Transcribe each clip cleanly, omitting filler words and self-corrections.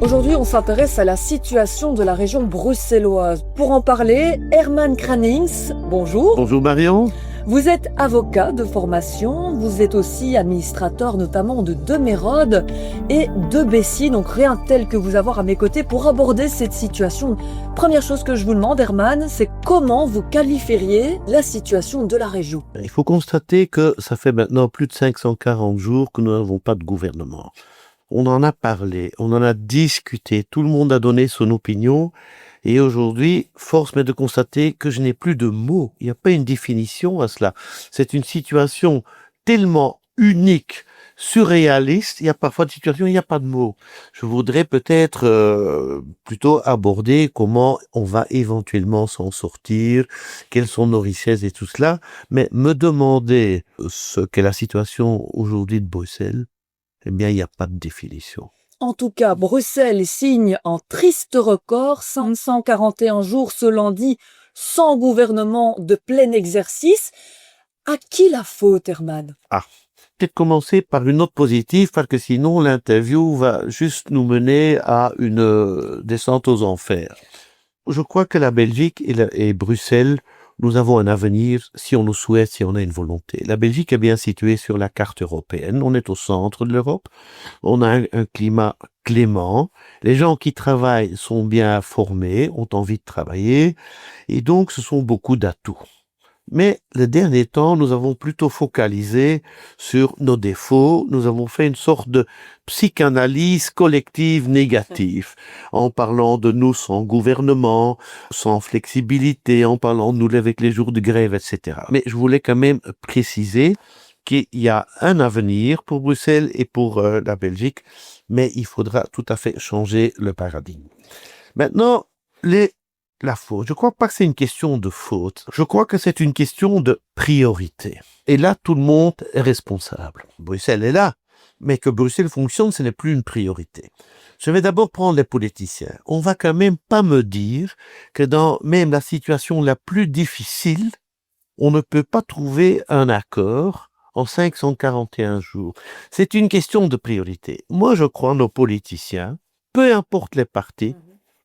Aujourd'hui, on s'intéresse à la situation de la région bruxelloise. Pour en parler, Herman Kranings, bonjour. Bonjour Marion. Vous êtes avocat de formation, vous êtes aussi administrateur notamment de De Mérode et de Bessy, donc rien de tel que vous avoir à mes côtés pour aborder cette situation. Première chose que je vous demande, Herman, c'est comment vous qualifieriez la situation de la région? Il faut constater que ça fait maintenant plus de 540 jours que nous n'avons pas de gouvernement. On en a parlé, on en a discuté, tout le monde a donné son opinion. Et aujourd'hui, force m'est de constater que je n'ai plus de mots. Il n'y a pas une définition à cela. C'est une situation tellement unique, surréaliste. Il y a parfois des situations où il n'y a pas de mots. Je voudrais peut-être plutôt aborder comment on va éventuellement s'en sortir, quelles sont nos richesses et tout cela. Mais me demander ce qu'est la situation aujourd'hui de Bruxelles, eh bien, il n'y a pas de définition. En tout cas, Bruxelles signe un triste record, 541 jours ce lundi, sans gouvernement de plein exercice. À qui la faute, Herman? Peut-être commencer par une note positive, parce que sinon l'interview va juste nous mener à une descente aux enfers. Je crois que la Belgique et Bruxelles, nous avons un avenir si on nous souhaite, si on a une volonté. La Belgique est bien située sur la carte européenne. On est au centre de l'Europe. On a un climat clément. Les gens qui travaillent sont bien formés, ont envie de travailler. Et donc, ce sont beaucoup d'atouts. Mais les derniers temps, nous avons plutôt focalisé sur nos défauts. Nous avons fait une sorte de psychanalyse collective négative, en parlant de nous sans gouvernement, sans flexibilité, en parlant de nous avec les jours de grève, etc. Mais je voulais quand même préciser qu'il y a un avenir pour Bruxelles et pour la Belgique, mais il faudra tout à fait changer le paradigme. Maintenant, la faute. Je crois pas que c'est une question de faute. Je crois que c'est une question de priorité. Et là, tout le monde est responsable. Bruxelles est là. Mais que Bruxelles fonctionne, ce n'est plus une priorité. Je vais d'abord prendre les politiciens. On va quand même pas me dire que dans même la situation la plus difficile, on ne peut pas trouver un accord en 541 jours. C'est une question de priorité. Moi, je crois nos politiciens, peu importe les partis,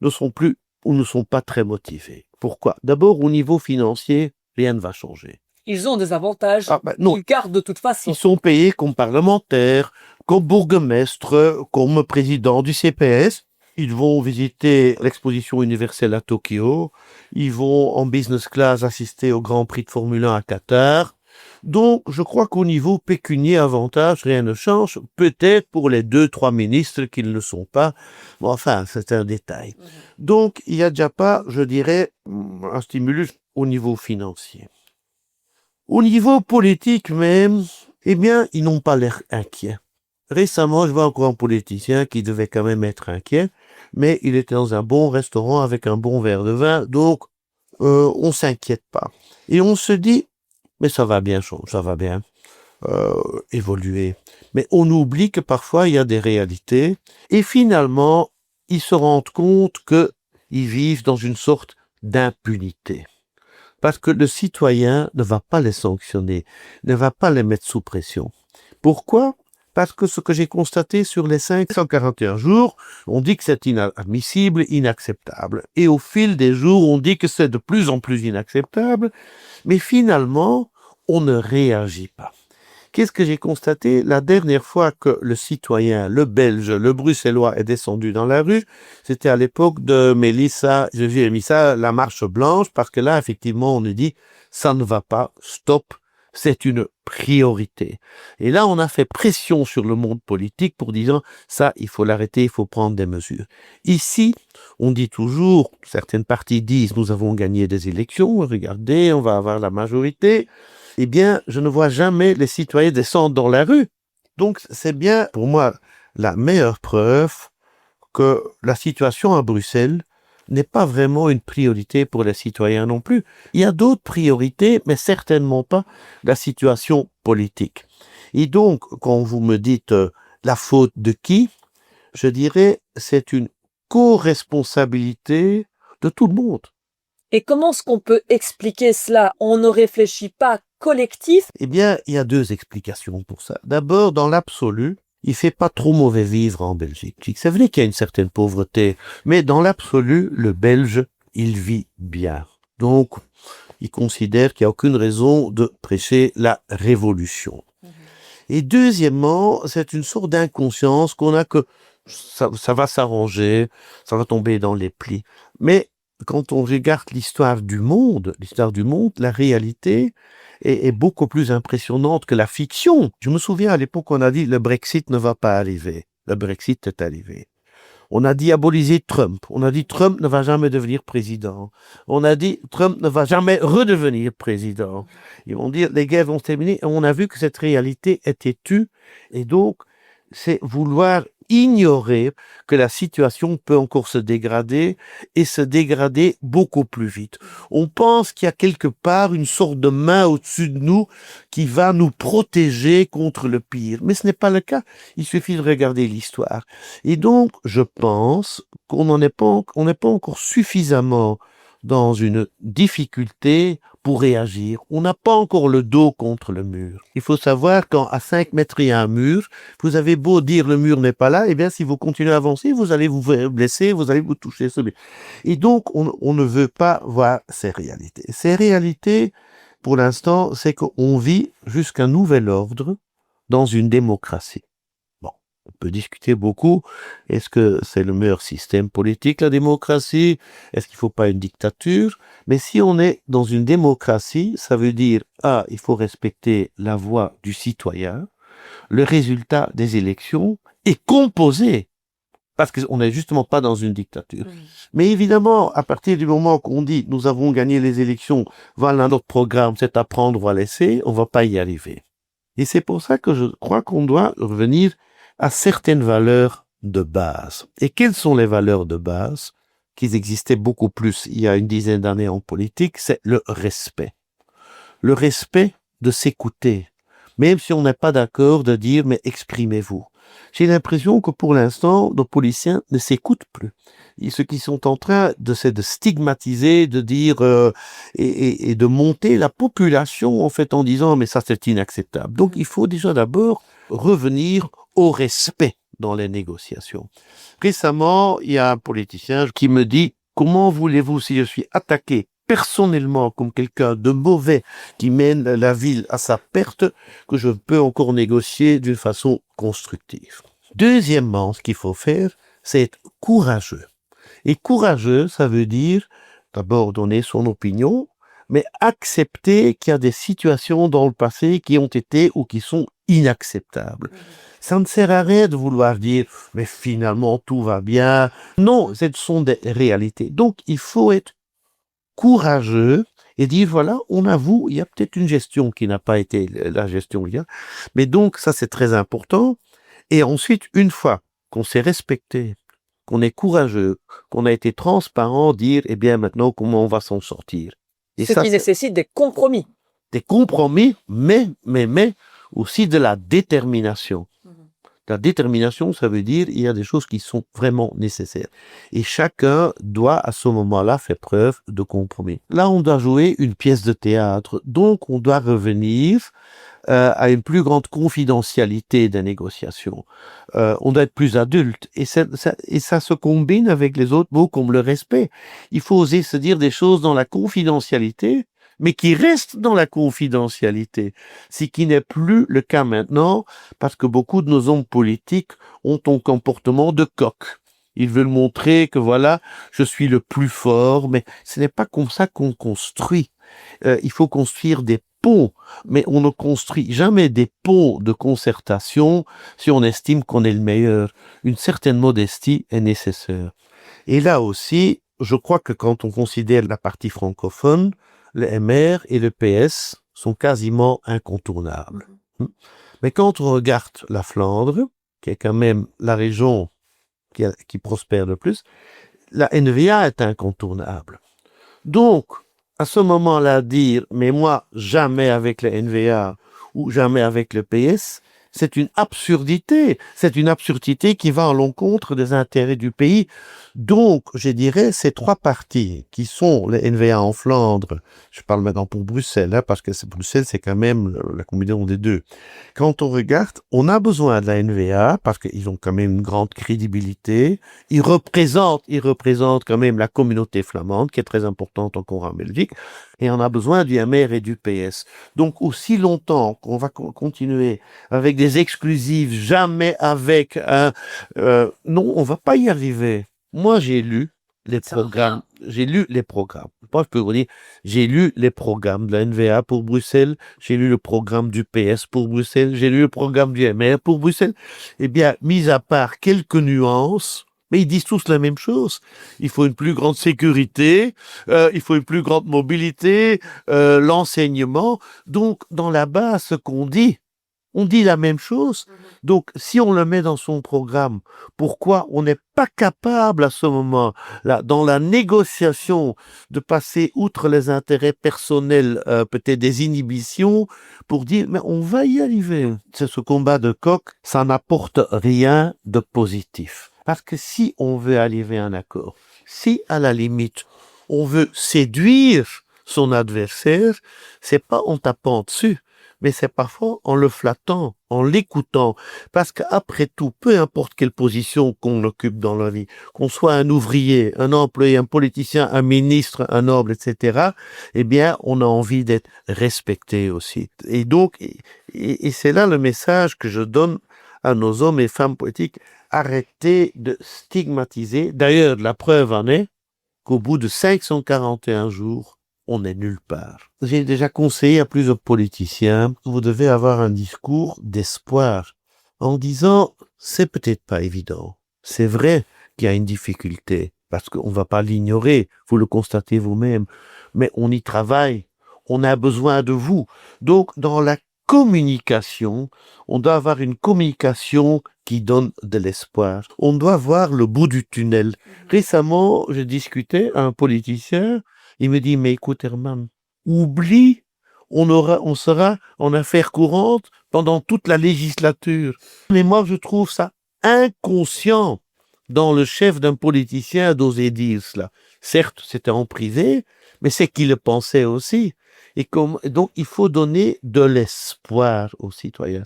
ne sont plus ou ne sont pas très motivés. Pourquoi? D'abord, au niveau financier, rien ne va changer. Ils ont des avantages Non. qu'ils gardent de toute façon. Ils sont payés comme parlementaires, comme bourgmestres, comme président du CPS. Ils vont visiter l'exposition universelle à Tokyo. Ils vont en business class assister au Grand Prix de Formule 1 à Qatar. Donc, je crois qu'au niveau pécunier avantage, rien ne change. Peut-être pour les 2-3 ministres qui ne le sont pas. Bon, enfin, c'est un détail. Donc, il n'y a déjà pas, je dirais, un stimulus au niveau financier. Au niveau politique même, eh bien, ils n'ont pas l'air inquiets. Récemment, je vois encore un politicien qui devait quand même être inquiet, mais il était dans un bon restaurant avec un bon verre de vin, donc on s'inquiète pas. Et on se dit, mais ça va bien changer, ça va bien évoluer. Mais on oublie que parfois il y a des réalités, et finalement, ils se rendent compte qu'ils vivent dans une sorte d'impunité. Parce que le citoyen ne va pas les sanctionner, ne va pas les mettre sous pression. Pourquoi? Parce que ce que j'ai constaté sur les 541 jours, on dit que c'est inadmissible, inacceptable. Et au fil des jours, on dit que c'est de plus en plus inacceptable, mais finalement, on ne réagit pas. Qu'est-ce que j'ai constaté? La dernière fois que le citoyen, le Belge, le Bruxellois est descendu dans la rue, c'était à l'époque de Mélissa, j'ai mis ça, la marche blanche, parce que là, effectivement, on nous dit, ça ne va pas, stop, c'est une priorité. Et là, on a fait pression sur le monde politique pour disant, ça, il faut l'arrêter, il faut prendre des mesures. Ici, on dit toujours, certaines parties disent, nous avons gagné des élections, regardez, on va avoir la majorité. Eh bien, je ne vois jamais les citoyens descendre dans la rue. Donc, c'est bien, pour moi, la meilleure preuve que la situation à Bruxelles n'est pas vraiment une priorité pour les citoyens non plus. Il y a d'autres priorités, mais certainement pas la situation politique. Et donc, quand vous me dites la faute de qui, je dirais c'est une co-responsabilité de tout le monde. Et comment est-ce qu'on peut expliquer cela? On ne réfléchit pas collectif? Eh bien, il y a deux explications pour ça. D'abord, dans l'absolu, il fait pas trop mauvais vivre en Belgique. C'est vrai qu'il y a une certaine pauvreté, mais dans l'absolu, le Belge, il vit bien. Donc, il considère qu'il n'y a aucune raison de prêcher la révolution. Et deuxièmement, c'est une sorte d'inconscience qu'on a que ça va s'arranger, ça va tomber dans les plis. Mais quand on regarde l'histoire du monde, la réalité est beaucoup plus impressionnante que la fiction. Je me souviens à l'époque, on a dit le Brexit ne va pas arriver. Le Brexit est arrivé. On a diabolisé Trump. On a dit Trump ne va jamais devenir président. On a dit Trump ne va jamais redevenir président. Ils vont dire les guerres vont se terminer. Et on a vu que cette réalité était tue. Et donc, c'est vouloir ignorer que la situation peut encore se dégrader et se dégrader beaucoup plus vite. On pense qu'il y a quelque part une sorte de main au-dessus de nous qui va nous protéger contre le pire. Mais ce n'est pas le cas. Il suffit de regarder l'histoire. Et donc, je pense qu'on n'est pas encore suffisamment dans une difficulté pour réagir. On n'a pas encore le dos contre le mur. Il faut savoir qu'à 5 mètres il y a un mur, vous avez beau dire le mur n'est pas là, eh bien si vous continuez à avancer, vous allez vous blesser, vous allez vous toucher. Et donc on ne veut pas voir ces réalités. Ces réalités, pour l'instant, c'est qu'on vit jusqu'à nouvel ordre dans une démocratie. On peut discuter beaucoup. Est-ce que c'est le meilleur système politique, la démocratie? Est-ce qu'il ne faut pas une dictature? Mais si on est dans une démocratie, ça veut dire, il faut respecter la voix du citoyen. Le résultat des élections est composé. Parce qu'on n'est justement pas dans une dictature. Mais évidemment, à partir du moment qu'on dit, nous avons gagné les élections, voilà notre programme, c'est à prendre ou à laisser, on ne va pas y arriver. Et c'est pour ça que je crois qu'on doit revenir à certaines valeurs de base. Et quelles sont les valeurs de base qui existaient beaucoup plus il y a une dizaine d'années en politique? C'est le respect. Le respect de s'écouter. Même si on n'est pas d'accord, de dire, mais exprimez-vous. J'ai l'impression que pour l'instant, nos policiers ne s'écoutent plus. Et ceux qui sont en train c'est de stigmatiser, de dire et de monter la population en fait en disant mais ça c'est inacceptable. Donc il faut déjà d'abord revenir au respect dans les négociations. Récemment, il y a un politicien qui me dit comment voulez-vous si je suis attaqué personnellement comme quelqu'un de mauvais qui mène la ville à sa perte, que je peux encore négocier d'une façon constructive. Deuxièmement, ce qu'il faut faire, c'est être courageux. Et courageux, ça veut dire d'abord donner son opinion, mais accepter qu'il y a des situations dans le passé qui ont été ou qui sont inacceptables. Ça ne sert à rien de vouloir dire « mais finalement tout va bien ». Non, ce sont des réalités. Donc il faut être courageux et dire voilà, on avoue, il y a peut-être une gestion qui n'a pas été la gestion bien, mais donc ça c'est très important. Et ensuite, une fois qu'on s'est respecté, qu'on est courageux, qu'on a été transparent, dire eh bien maintenant comment on va s'en sortir. Et Ce qui nécessite des compromis. Des compromis, mais aussi de la détermination. La détermination, ça veut dire il y a des choses qui sont vraiment nécessaires. Et chacun doit à ce moment-là faire preuve de compromis. Là, on doit jouer une pièce de théâtre. Donc, on doit revenir à une plus grande confidentialité des négociations. On doit être plus adulte. Et ça se combine avec les autres mots comme le respect. Il faut oser se dire des choses dans la confidentialité, mais qui reste dans la confidentialité, ce qui n'est plus le cas maintenant, parce que beaucoup de nos hommes politiques ont un comportement de coq. Ils veulent montrer que voilà, je suis le plus fort, mais ce n'est pas comme ça qu'on construit. Il faut construire des ponts, mais on ne construit jamais des ponts de concertation si on estime qu'on est le meilleur. Une certaine modestie est nécessaire. Et là aussi, je crois que quand on considère la partie francophone, le MR et le PS sont quasiment incontournables. Mais quand on regarde la Flandre, qui est quand même la région qui prospère le plus, la NVA est incontournable. Donc, à ce moment-là, dire « mais moi, jamais avec la NVA ou jamais avec le PS », C'est une absurdité. C'est une absurdité qui va à l'encontre des intérêts du pays. Donc, je dirais, ces trois parties qui sont les NVA en Flandre, je parle maintenant pour Bruxelles, hein, parce que Bruxelles, c'est quand même la combinaison des deux. Quand on regarde, on a besoin de la NVA parce qu'ils ont quand même une grande crédibilité. Ils représentent quand même la communauté flamande, qui est très importante encore en Belgique. Et on a besoin du MR et du PS. Donc, aussi longtemps qu'on va continuer avec des exclusives, jamais avec un... non, on va pas y arriver. Moi, j'ai lu les programmes. J'ai lu les programmes. Moi, je peux vous dire, j'ai lu les programmes de la NVA pour Bruxelles, j'ai lu le programme du PS pour Bruxelles, j'ai lu le programme du MR pour Bruxelles. Eh bien, mis à part quelques nuances, mais ils disent tous la même chose. Il faut une plus grande sécurité, il faut une plus grande mobilité, l'enseignement. Donc, dans la base, ce qu'on dit, on dit la même chose. Donc, si on le met dans son programme, pourquoi on n'est pas capable à ce moment-là, dans la négociation, de passer outre les intérêts personnels, peut-être des inhibitions, pour dire, mais on va y arriver. C'est ce combat de coq, ça n'apporte rien de positif. Parce que si on veut arriver à un accord, si à la limite, on veut séduire son adversaire, c'est pas en tapant dessus, mais c'est parfois en le flattant, en l'écoutant. Parce qu'après tout, peu importe quelle position qu'on occupe dans la vie, qu'on soit un ouvrier, un employé, un politicien, un ministre, un noble, etc., eh bien, on a envie d'être respecté aussi. Et donc, et c'est là le message que je donne à nos hommes et femmes politiques. Arrêtez de stigmatiser. D'ailleurs, la preuve en est qu'au bout de 541 jours, on n'est nulle part. J'ai déjà conseillé à plusieurs politiciens, vous devez avoir un discours d'espoir en disant, c'est peut-être pas évident. C'est vrai qu'il y a une difficulté, parce qu'on va pas l'ignorer, vous le constatez vous-même, mais on y travaille, on a besoin de vous. Donc, dans la communication, on doit avoir une communication qui donne de l'espoir. On doit voir le bout du tunnel. Récemment, je discutais à un politicien, il me dit, mais écoute Herman, oublie, on sera en affaires courantes pendant toute la législature. Mais moi, je trouve ça inconscient dans le chef d'un politicien d'oser dire cela. Certes, c'était en privé, mais c'est qu'il le pensait aussi. Donc, il faut donner de l'espoir aux citoyens.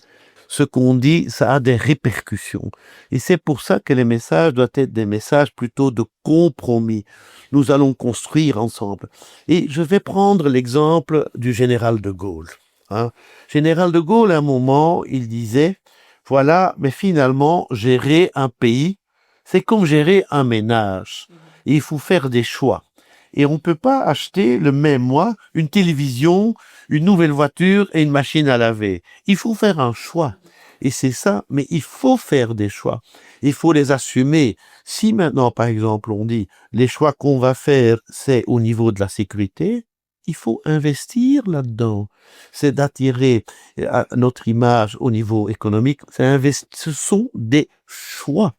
Ce qu'on dit, ça a des répercussions. Et c'est pour ça que les messages doivent être des messages plutôt de compromis. Nous allons construire ensemble. Et je vais prendre l'exemple du général de Gaulle. Général de Gaulle, à un moment, il disait, voilà, mais finalement, gérer un pays, c'est comme gérer un ménage. Et il faut faire des choix. Et on ne peut pas acheter le même mois une télévision, une nouvelle voiture et une machine à laver. Il faut faire un choix. Et c'est ça, mais il faut faire des choix. Il faut les assumer. Si maintenant, par exemple, on dit les choix qu'on va faire, c'est au niveau de la sécurité, il faut investir là-dedans. C'est d'attirer notre image au niveau économique. Ce sont des choix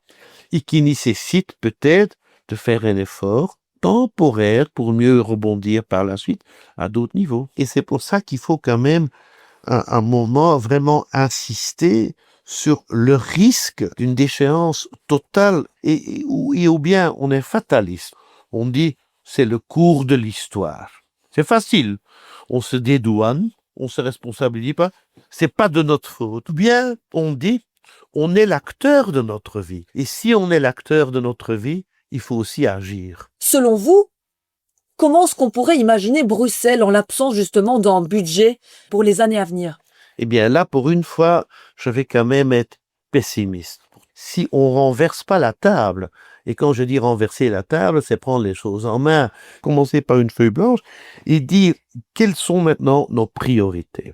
et qui nécessitent peut-être de faire un effort temporaire pour mieux rebondir par la suite à d'autres niveaux. Et c'est pour ça qu'il faut quand même un moment vraiment insister sur le risque d'une déchéance totale ou bien on est fataliste. On dit c'est le cours de l'histoire. C'est facile. On se dédouane, on se responsabilise pas. C'est pas de notre faute. Ou bien on dit on est l'acteur de notre vie. Et si on est l'acteur de notre vie, il faut aussi agir. Selon vous, comment est-ce qu'on pourrait imaginer Bruxelles en l'absence justement d'un budget pour les années à venir? Eh bien là, pour une fois, je vais quand même être pessimiste. Si on renverse pas la table, et quand je dis renverser la table, c'est prendre les choses en main, commencer par une feuille blanche et dire quelles sont maintenant nos priorités.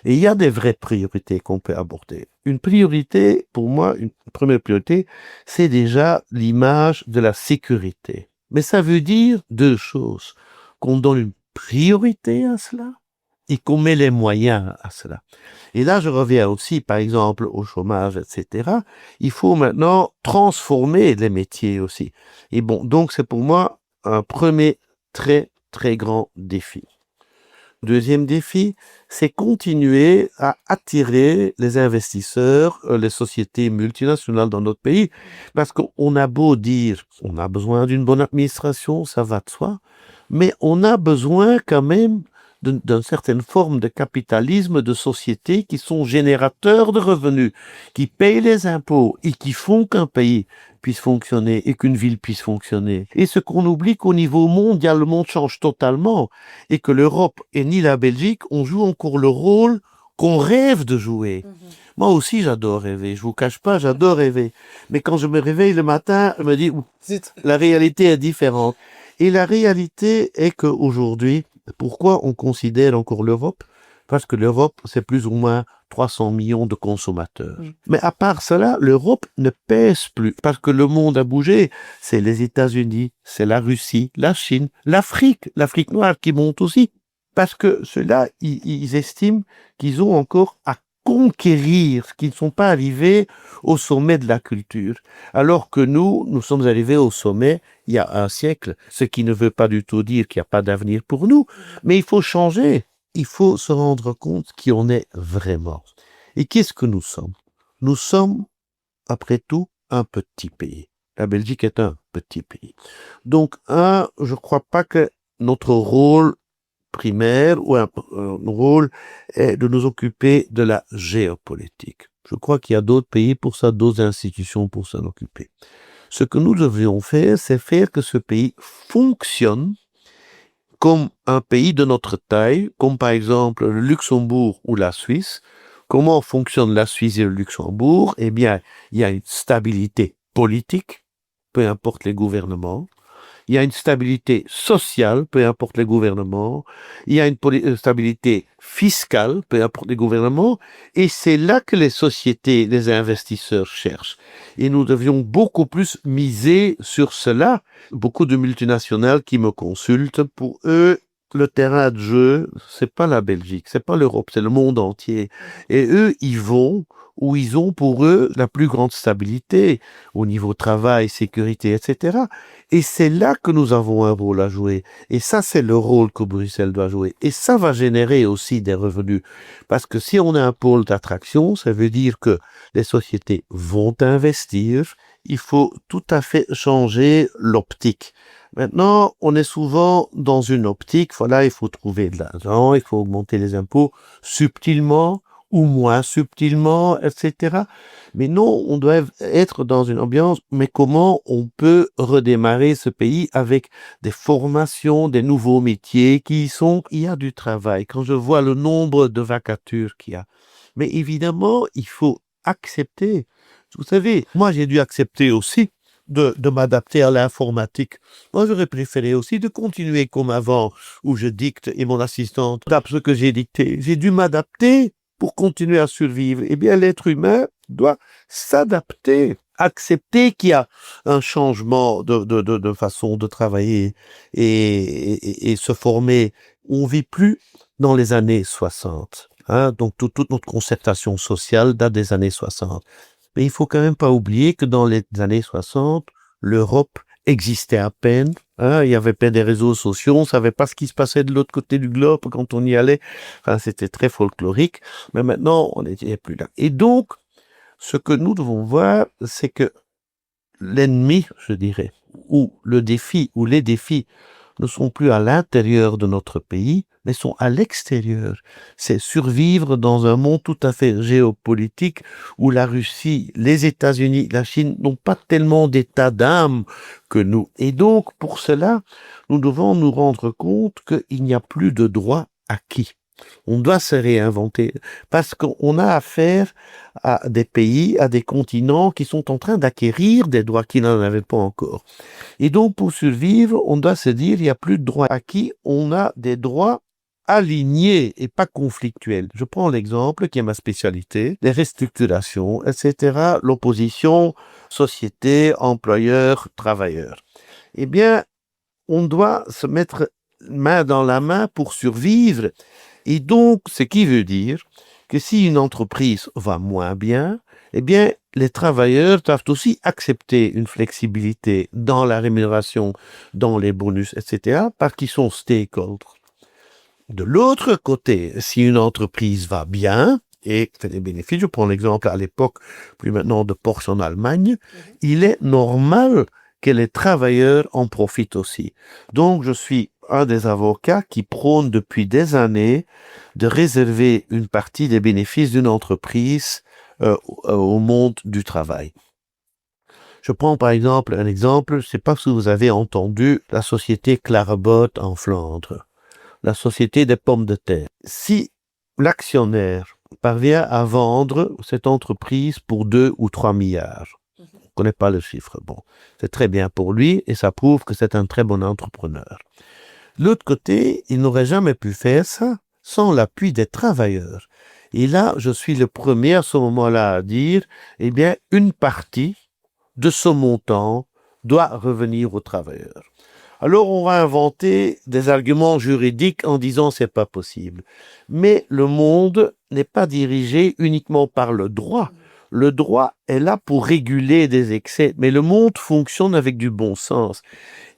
Et il y a des vraies priorités qu'on peut aborder. Une priorité, pour moi, une première priorité, c'est déjà l'image de la sécurité. Mais ça veut dire deux choses. Qu'on donne une priorité à cela et qu'on met les moyens à cela. Et là, je reviens aussi, par exemple, au chômage, etc. Il faut maintenant transformer les métiers aussi. Et bon, donc c'est pour moi un premier très, très grand défi. Deuxième défi, c'est continuer à attirer les investisseurs, les sociétés multinationales dans notre pays, parce qu'on a beau dire, on a besoin d'une bonne administration, ça va de soi, mais on a besoin quand même d'une certaine forme de capitalisme de sociétés qui sont générateurs de revenus, qui payent les impôts et qui font qu'un pays puisse fonctionner et qu'une ville puisse fonctionner. Et ce qu'on oublie qu'au niveau mondial, le monde change totalement et que l'Europe et ni la Belgique, on joue encore le rôle qu'on rêve de jouer. Moi aussi, j'adore rêver. Je vous cache pas, j'adore rêver. Mais quand je me réveille le matin, je me dis, la réalité est différente. Et la réalité est qu'aujourd'hui, pourquoi on considère encore l'Europe? Parce que l'Europe, c'est plus ou moins 300 millions de consommateurs. Mais à part cela, l'Europe ne pèse plus parce que le monde a bougé. C'est les États-Unis, c'est la Russie, la Chine, l'Afrique noire qui monte aussi. Parce que ceux-là, ils estiment qu'ils ont encore à conquérir, qu'ils ne sont pas arrivés au sommet de la culture. Alors que nous sommes arrivés au sommet il y a un siècle, ce qui ne veut pas du tout dire qu'il n'y a pas d'avenir pour nous, mais il faut changer. Il faut se rendre compte qui on est vraiment. Et qu'est-ce que nous sommes? Nous sommes, après tout, un petit pays. La Belgique est un petit pays. Donc, je crois pas que notre rôle primaire ou un rôle est de nous occuper de la géopolitique. Je crois qu'il y a d'autres pays pour ça, d'autres institutions pour s'en occuper. Ce que nous devrions faire, c'est faire que ce pays fonctionne comme un pays de notre taille, comme par exemple le Luxembourg ou la Suisse. Comment fonctionne la Suisse et le Luxembourg? Eh bien, il y a une stabilité politique, peu importe les gouvernements. Il y a une stabilité sociale, peu importe les gouvernements. Il y a une stabilité fiscale, peu importe les gouvernements. Et c'est là que les sociétés, les investisseurs cherchent. Et nous devions beaucoup plus miser sur cela. Beaucoup de multinationales qui me consultent, pour eux, le terrain de jeu, c'est pas la Belgique, c'est pas l'Europe, c'est le monde entier. Et eux, ils vont où ils ont pour eux la plus grande stabilité au niveau travail, sécurité, etc. Et c'est là que nous avons un rôle à jouer. Et ça, c'est le rôle que Bruxelles doit jouer. Et ça va générer aussi des revenus. Parce que si on a un pôle d'attraction, ça veut dire que les sociétés vont investir. Il faut tout à fait changer l'optique. Maintenant, on est souvent dans une optique, voilà, il faut trouver de l'argent, il faut augmenter les impôts subtilement ou moins subtilement, etc. Mais non, on doit être dans une ambiance, mais comment on peut redémarrer ce pays avec des formations, des nouveaux métiers il y a du travail. Quand je vois le nombre de vacatures qu'il y a, mais évidemment, il faut accepter. Vous savez, moi j'ai dû accepter aussi de m'adapter à l'informatique. Moi, j'aurais préféré aussi de continuer comme avant, où je dicte et mon assistante tape ce que j'ai dicté. J'ai dû m'adapter pour continuer à survivre. Eh bien, l'être humain doit s'adapter, accepter qu'il y a un changement de façon de travailler et se former. On vit plus dans les années 60. Donc, toute notre concertation sociale date des années 60. Mais il faut quand même pas oublier que dans les années 60, l'Europe existait à peine. Il y avait pas des réseaux sociaux, on savait pas ce qui se passait de l'autre côté du globe quand on y allait. Enfin, c'était très folklorique. Mais maintenant, on n'est plus là. Et donc, ce que nous devons voir, c'est que l'ennemi, je dirais, ou le défi, ou les défis, ne sont plus à l'intérieur de notre pays, mais sont à l'extérieur. C'est survivre dans un monde tout à fait géopolitique où la Russie, les États-Unis, la Chine n'ont pas tellement d'état d'âme que nous. Et donc, pour cela, nous devons nous rendre compte qu'il n'y a plus de droit acquis. On doit se réinventer parce qu'on a affaire à des pays, à des continents qui sont en train d'acquérir des droits qu'ils n'en avaient pas encore. Et donc, pour survivre, on doit se dire, il n'y a plus de droits acquis, on a des droits alignés et pas conflictuels. Je prends l'exemple qui est ma spécialité, les restructurations, etc., l'opposition, société, employeur, travailleur. Eh bien, on doit se mettre main dans la main pour survivre. Et donc, ce qui veut dire que si une entreprise va moins bien, eh bien, les travailleurs doivent aussi accepter une flexibilité dans la rémunération, dans les bonus, etc., parce qu'ils sont stakeholders. De l'autre côté, si une entreprise va bien et fait des bénéfices, je prends l'exemple à l'époque, plus maintenant de Porsche en Allemagne, il est normal que les travailleurs en profitent aussi. Donc, je suis un des avocats qui prône depuis des années de réserver une partie des bénéfices d'une entreprise au monde du travail. Je prends par exemple un exemple, je ne sais pas si vous avez entendu la société Clarabot en Flandre, la société des pommes de terre. Si l'actionnaire parvient à vendre cette entreprise pour 2 ou 3 milliards, on ne connaît pas le chiffre, bon, c'est très bien pour lui et ça prouve que c'est un très bon entrepreneur. De l'autre côté, il n'aurait jamais pu faire ça sans l'appui des travailleurs. Et là, je suis le premier à ce moment-là à dire, eh bien, une partie de ce montant doit revenir aux travailleurs. Alors, on va inventer des arguments juridiques en disant c'est pas possible. Mais le monde n'est pas dirigé uniquement par le droit. Le droit est là pour réguler des excès, mais le monde fonctionne avec du bon sens.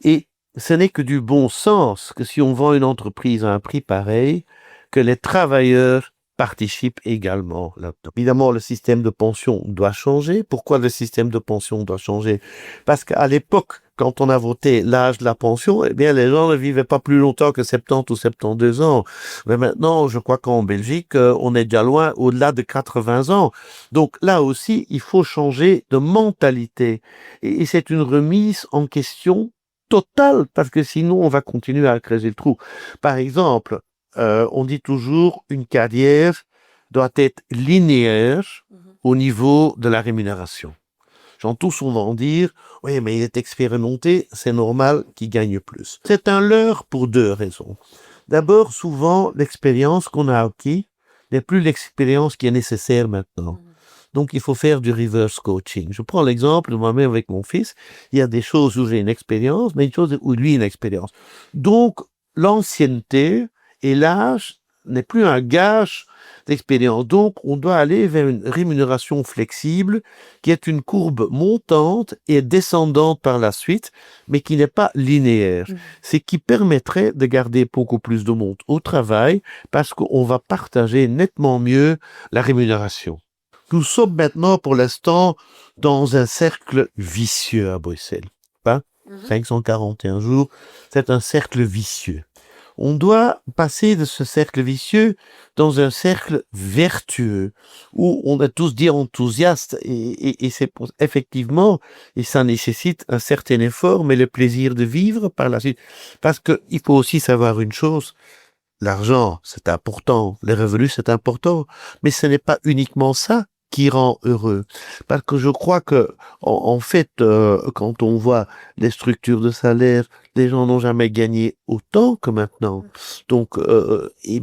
Et ce n'est que du bon sens que si on vend une entreprise à un prix pareil, que les travailleurs participent également. Évidemment, le système de pension doit changer. Pourquoi le système de pension doit changer? Parce qu'à l'époque, quand on a voté l'âge de la pension, eh bien, les gens ne vivaient pas plus longtemps que 70 ou 72 ans. Mais maintenant, je crois qu'en Belgique, on est déjà loin au-delà de 80 ans. Donc là aussi, il faut changer de mentalité. Et c'est une remise en question totale, parce que sinon, on va continuer à creuser le trou. Par exemple, on dit toujours une carrière doit être linéaire au niveau de la rémunération. J'entends souvent dire, oui, mais il est expérimenté, c'est normal qu'il gagne plus. C'est un leurre pour 2 raisons. D'abord, souvent, l'expérience qu'on a acquis n'est plus l'expérience qui est nécessaire maintenant. Donc, il faut faire du reverse coaching. Je prends l'exemple de moi-même avec mon fils. Il y a des choses où j'ai une expérience, mais une chose où lui a une expérience. Donc, l'ancienneté et l'âge n'est plus un gage d'expérience. Donc, on doit aller vers une rémunération flexible qui est une courbe montante et descendante par la suite, mais qui n'est pas linéaire. C'est qui permettrait de garder beaucoup plus de monde au travail parce qu'on va partager nettement mieux la rémunération. Nous sommes maintenant, pour l'instant, dans un cercle vicieux à Bruxelles. 541 jours, c'est un cercle vicieux. On doit passer de ce cercle vicieux dans un cercle vertueux, où on a tous dit enthousiaste, et c'est effectivement, et ça nécessite un certain effort, mais le plaisir de vivre par la suite. Parce que il faut aussi savoir une chose, l'argent, c'est important, les revenus, c'est important, mais ce n'est pas uniquement ça qui rend heureux. Parce que je crois que, en fait, quand on voit les structures de salaire, les gens n'ont jamais gagné autant que maintenant. Donc,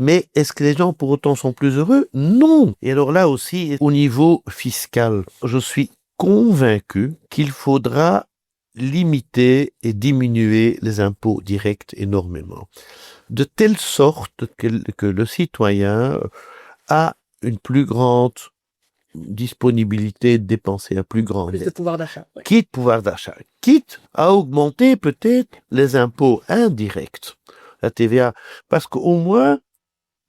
mais est-ce que les gens pour autant sont plus heureux? Non. Et alors là aussi, au niveau fiscal, je suis convaincu qu'il faudra limiter et diminuer les impôts directs énormément. De telle sorte que le citoyen a une plus grande disponibilité de dépenser, un plus grand Plus de pouvoir d'achat. Ouais. Quitte à augmenter peut-être les impôts indirects, la TVA, parce qu'au moins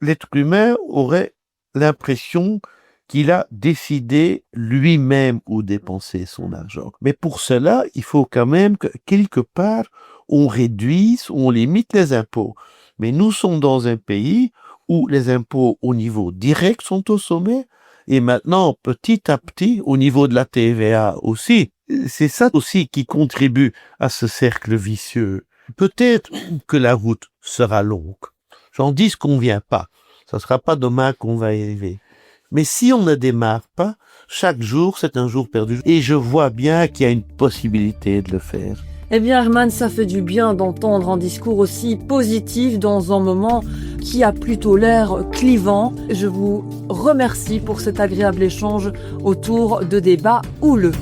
l'être humain aurait l'impression qu'il a décidé lui-même où dépenser son argent. Mais pour cela, il faut quand même que quelque part on réduise, on limite les impôts. Mais nous sommes dans un pays où les impôts au niveau direct sont au sommet. Et maintenant, petit à petit, au niveau de la TVA aussi, c'est ça aussi qui contribue à ce cercle vicieux. Peut-être que la route sera longue. J'en dis ce qu'on vient pas. Ça sera pas demain qu'on va y arriver. Mais si on ne démarre pas, chaque jour, c'est un jour perdu. Et je vois bien qu'il y a une possibilité de le faire. Eh bien, Herman, ça fait du bien d'entendre un discours aussi positif dans un moment qui a plutôt l'air clivant. Je vous remercie pour cet agréable échange autour de débats houleux.